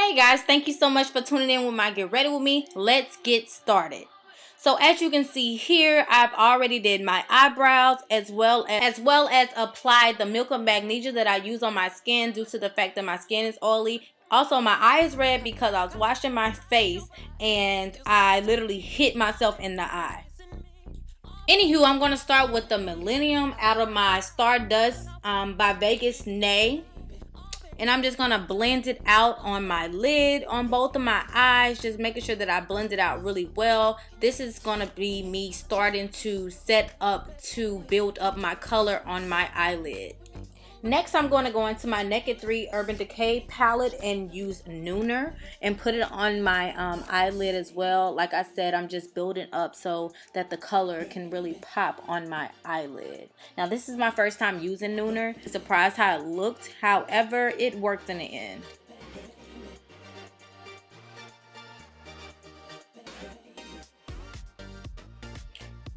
Hey guys, thank you so much for tuning in with my Get Ready With Me. Let's get started. So as you can see here, I've already did my eyebrows as well as applied the Milk of Magnesia that I use on my skin due to the fact that my skin is oily. Also, my eye is red because I was washing my face and I literally hit myself in the eye. Anywho, I'm going to start with the Millennium out of my Stardust by Vegas Nay. And I'm just going to blend it out on my lid, on both of my eyes, just making sure that I blend it out really well. This is going to be me starting to set up to build up my color on my eyelid. Next, I'm going to go into my Naked 3 Urban Decay palette and use Nooner and put it on my eyelid as well. Like I said, I'm just building up so that the color can really pop on my eyelid. Now, this is my first time using Nooner. Surprised how it looked. However, it worked in the end.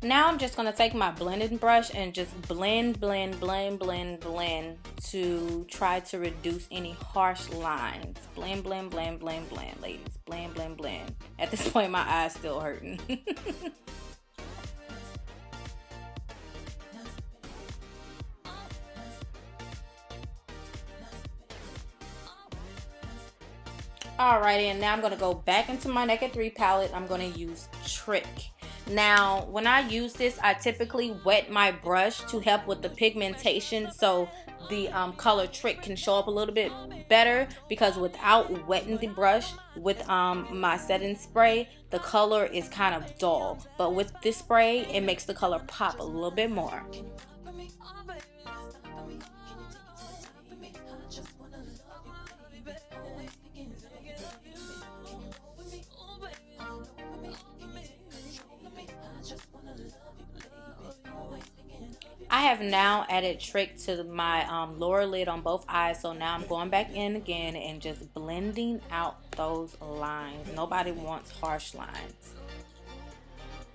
Now I'm just going to take my blending brush and just blend to try to reduce any harsh lines. Blend, ladies. Blend. At this point, my eye's still hurting. Alrighty, and now I'm going to go back into my Naked 3 palette. I'm going to use Trick. Now, when I use this, I typically wet my brush to help with the pigmentation so the color Trick can show up a little bit better, because without wetting the brush with my setting spray, the color is kind of dull. But with this spray, it makes the color pop a little bit more. I have now added Trick to my lower lid on both eyes, so now I'm going back in again and just blending out those lines. Nobody wants harsh lines.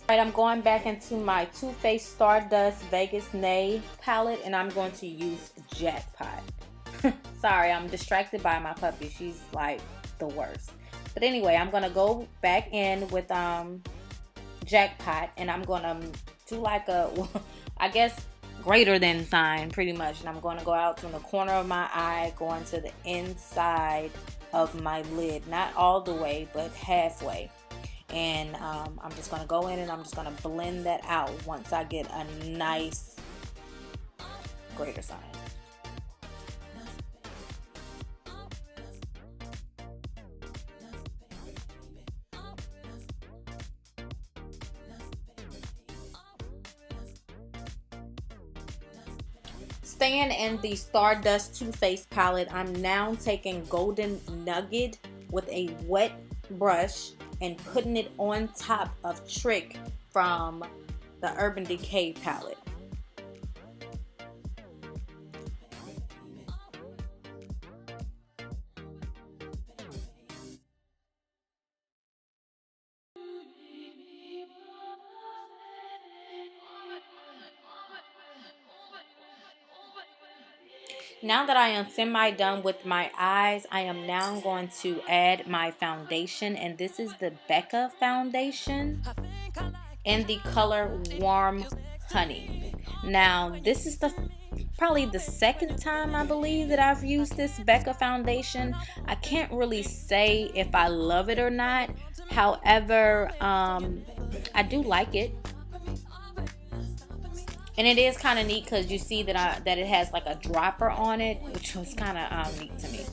Alright, I'm going back into my Too Faced Stardust Vegas Nay palette and I'm going to use Jackpot. Sorry, I'm distracted by my puppy. She's like the worst. But anyway, I'm going to go back in with Jackpot and I'm going to do like a, I guess, greater than sign pretty much, and I'm going to go out from the corner of my eye, going to the inside of my lid, not all the way but halfway, and I'm just going to go in and I'm just going to blend that out once I get a nice greater sign. Staying in the Stardust Too Faced palette, I'm now taking Golden Nugget with a wet brush and putting it on top of Trick from the Urban Decay palette. Now that I am semi-done with my eyes, I am now going to add my foundation, and this is the Becca foundation in the color Warm Honey. Now, this is probably the second time I believe that I've used this Becca foundation. I can't really say if I love it or not. However, I do like it. And it is kind of neat because you see that it has like a dropper on it, which was kind of neat to me.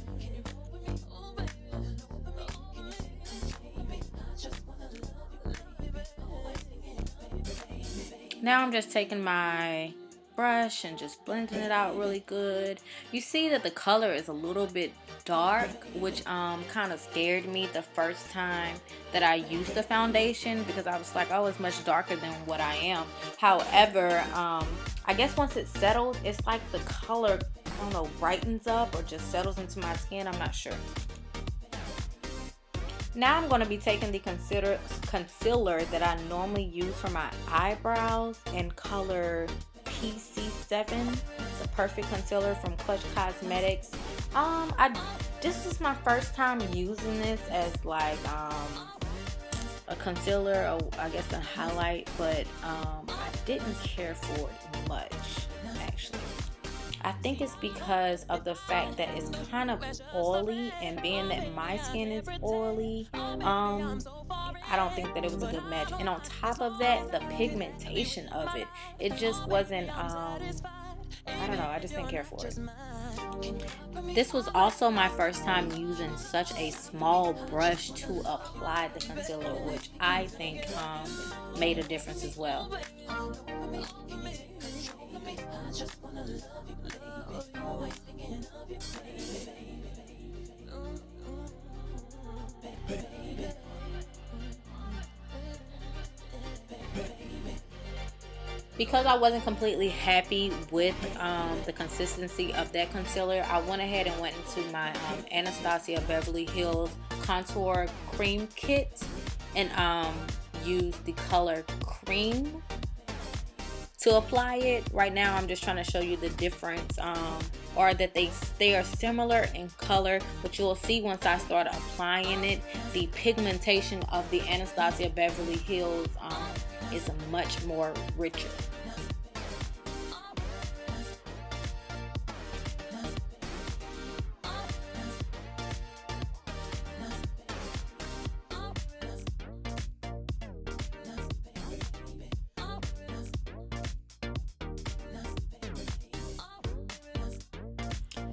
Now I'm just taking my brush and just blending it out really good. You see that the color is a little bit dark, which kind of scared me the first time that I used the foundation, because I was like, oh, it's much darker than what I am. However, I guess once it settles, it's like the color, I don't know, brightens up or just settles into my skin. I'm not sure. Now I'm going to be taking the concealer that I normally use for my eyebrows in color PC7. It's a perfect concealer from Clutch Cosmetics. This is my first time using this as like a concealer, or I guess a highlight, but I didn't care for it much actually. I think it's because of the fact that it's kind of oily, and being that my skin is oily, I don't think that it was a good match. And on top of that, the pigmentation of it, it just wasn't, I don't know, I just didn't care for it. This was also my first time using such a small brush to apply the concealer, which I think made a difference as well. Because I wasn't completely happy with the consistency of that concealer, I went ahead and went into my Anastasia Beverly Hills Contour Cream Kit and used the color Cream to apply it. Right now I'm just trying to show you the difference, or that they are similar in color, but you'll see once I start applying it, the pigmentation of the Anastasia Beverly Hills is much more richer.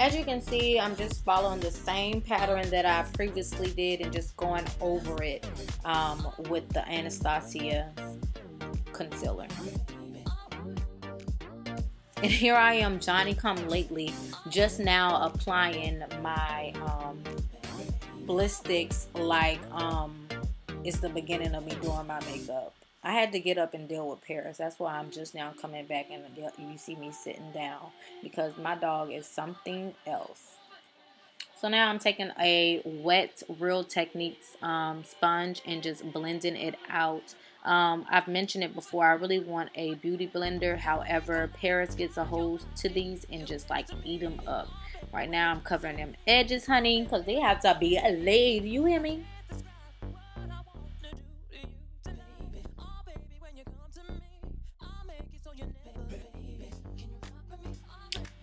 As you can see, I'm just following the same pattern that I previously did and just going over it with the Anastasia concealer. And here I am, Johnny come lately, just now applying my Blistics like it's the beginning of me doing my makeup. I had to get up and deal with Paris. That's why I'm just now coming back and you see me sitting down, because my dog is something else. So now I'm taking a wet Real Techniques sponge and just blending it out. I've mentioned it before, I really want a beauty blender. However, Paris gets a hold to these and just like eat them up. Right now I'm covering them edges, honey, because they have to be laid. You hear me?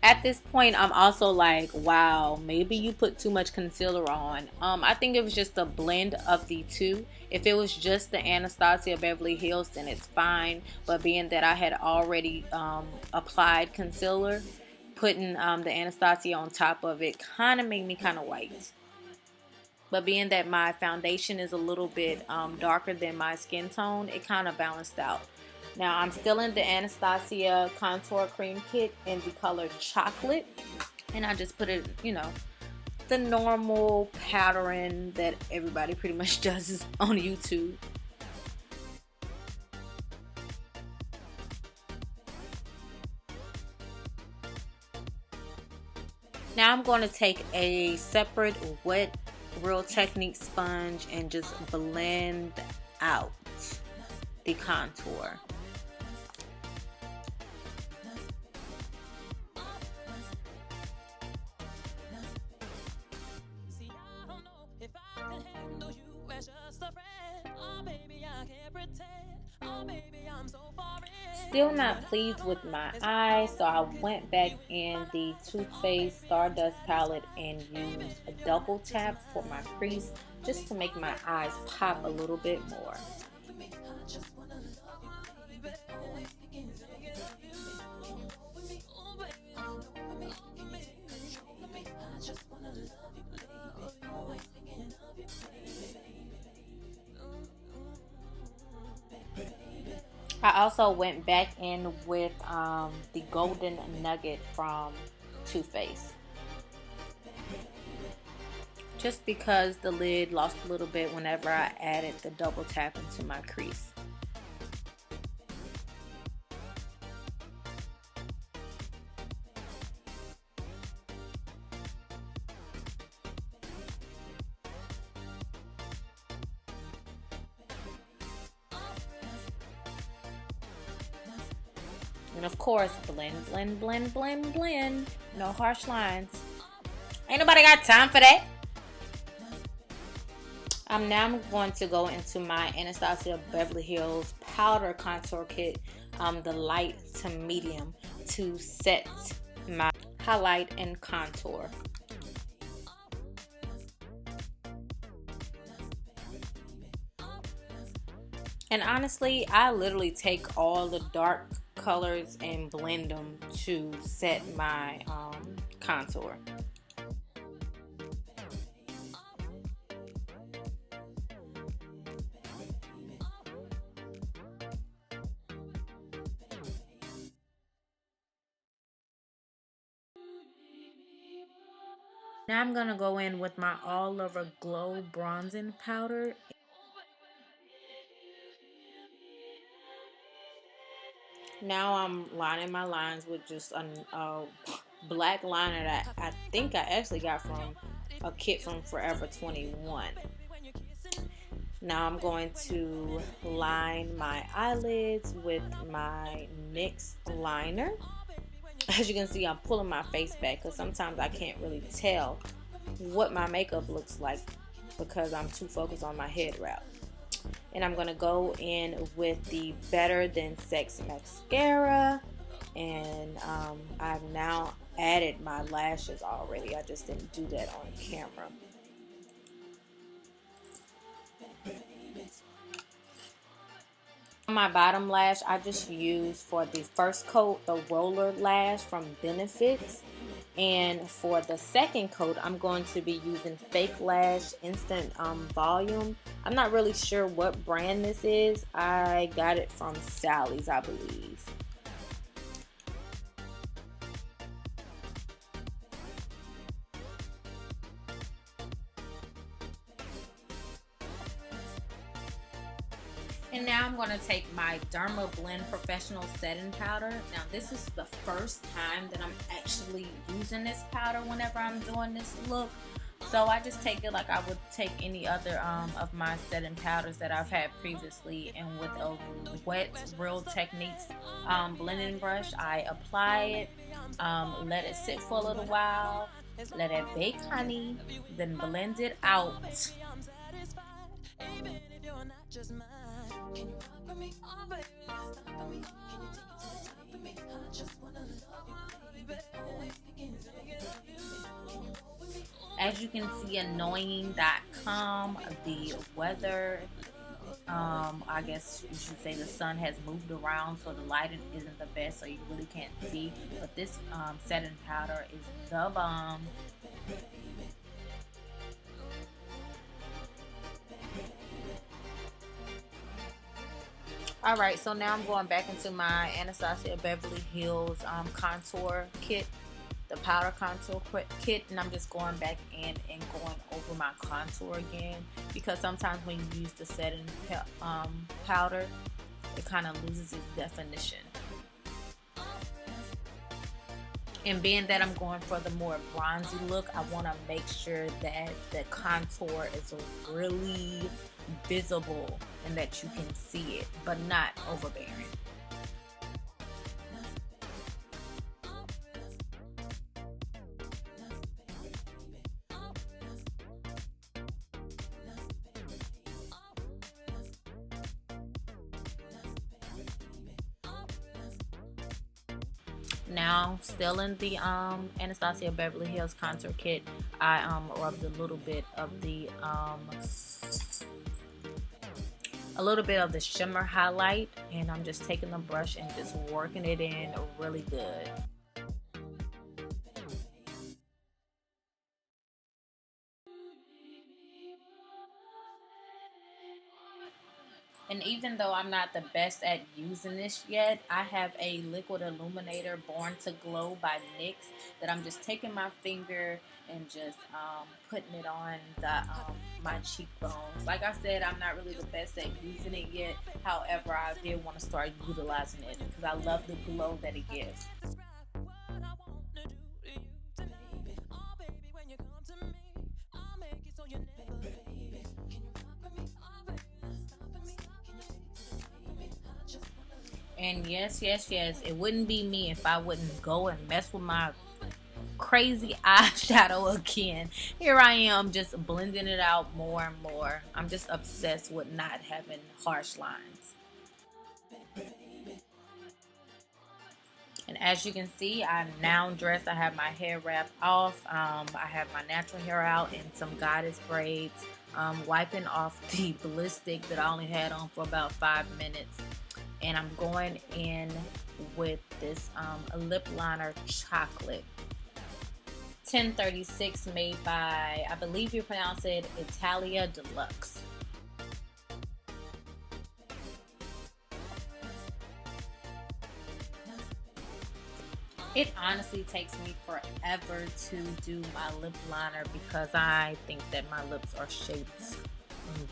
At this point, I'm also like, wow, maybe you put too much concealer on. I think it was just a blend of the two. If it was just the Anastasia Beverly Hills, then it's fine. But being that I had already applied concealer, putting the Anastasia on top of it kind of made me kind of white. But being that my foundation is a little bit darker than my skin tone, it kind of balanced out. Now I'm still in the Anastasia Contour Cream Kit in the color Chocolate. And I just put it, you know, the normal pattern that everybody pretty much does on YouTube. Now I'm going to take a separate wet Real Techniques sponge and just blend out the contour. Still not pleased with my eyes, so I went back in the Too Faced Stardust palette and used a double tap for my crease just to make my eyes pop a little bit more. I also went back in with the Golden Nugget from Too Faced. Just because the lid lost a little bit whenever I added the double tap into my crease. And of course, blend, blend, blend, blend, blend. No harsh lines. Ain't nobody got time for that. Now I'm going to go into my Anastasia Beverly Hills powder contour kit, the light to medium, to set my highlight and contour. And honestly, I literally take all the dark colors and blend them to set my contour. Now I'm going to go in with my All Over Glow bronzing powder. Now I'm lining my lines with just a black liner that I think I actually got from a kit from Forever 21. Now I'm going to line my eyelids with my NYX liner. As you can see, I'm pulling my face back because sometimes I can't really tell what my makeup looks like because I'm too focused on my head wrap. And I'm going to go in with the Better Than Sex mascara. And I've now added my lashes already. I just didn't do that on camera. On my bottom lash, I just used for the first coat the roller lash from Benefits. And for the second coat, I'm going to be using Fake Lash Instant Volume. I'm not really sure what brand this is. I got it from Sally's, I believe. And now I'm going to take my Derma Blend Professional Setting Powder. Now this is the first time that I'm actually using this powder whenever I'm doing this look. So I just take it like I would take any other of my setting powders that I've had previously. And with a wet Real Techniques blending brush, I apply it, let it sit for a little while, let it bake, honey, then blend it out. Can you rock with me? Oh, baby, stop with me. Can you take it to the top of me? I just wanna love you, baby. Always thinking, can you roll with me? As you can see, annoying.com, the weather, I guess you should say the sun has moved around, so the lighting isn't the best, so you really can't see. But this setting powder is the bomb. Alright, so now I'm going back into my Anastasia Beverly Hills contour kit, the powder contour kit, and I'm just going back in and going over my contour again, because sometimes when you use the setting powder, it kind of loses its definition. And being that I'm going for the more bronzy look, I want to make sure that the contour is really visible and that you can see it, but not overbearing. Now, still in the Anastasia Beverly Hills contour kit, I rubbed a little bit of the shimmer highlight, and I'm just taking the brush and just working it in really good. And even though I'm not the best at using this yet, I have a liquid illuminator, Born to Glow by NYX, that I'm just taking my finger and just putting it on my cheekbones. Like I said, I'm not really the best at using it yet. However, I did want to start utilizing it because I love the glow that it gives. And yes, yes, yes, it wouldn't be me if I wouldn't go and mess with my crazy eyeshadow again. Here I am just blending it out more and more. I'm just obsessed with not having harsh lines. And as you can see, I'm now dressed. I have my hair wrapped off. I have my natural hair out in some goddess braids. Wiping off the ballistic that I only had on for about 5 minutes. And I'm going in with this lip liner chocolate. 1036 made by, I believe you pronounce it, Italia Deluxe. It honestly takes me forever to do my lip liner because I think that my lips are shaped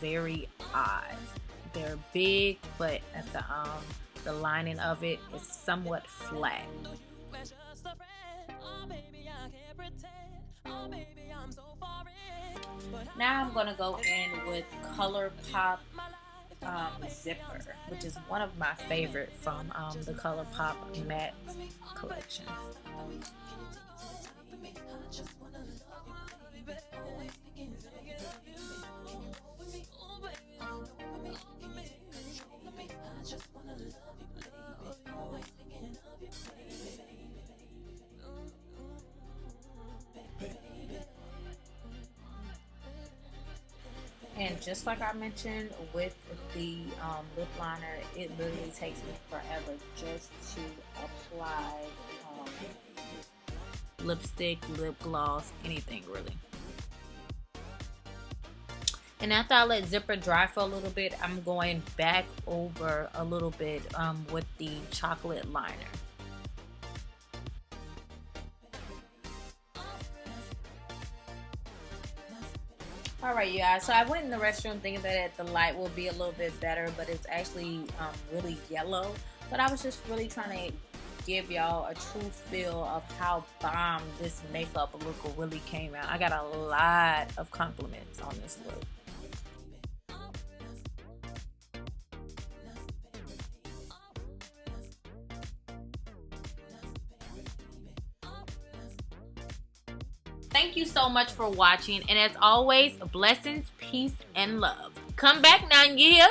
very odd. They're big, but at the lining of it is somewhat flat. Now I'm gonna go in with ColourPop Zipper, which is one of my favorite from the ColourPop matte collection. And just like I mentioned with the lip liner, it literally takes me forever just to apply lipstick, lip gloss, anything really. And after I let Zipper dry for a little bit, I'm going back over a little bit with the chocolate liner. Alright, you guys, so I went in the restroom thinking that the light will be a little bit better, but it's actually really yellow. But I was just really trying to give y'all a true feel of how bomb this makeup look really came out. I got a lot of compliments on this look. Thank you so much for watching, and as always, blessings, peace, and love. Come back now, you hear?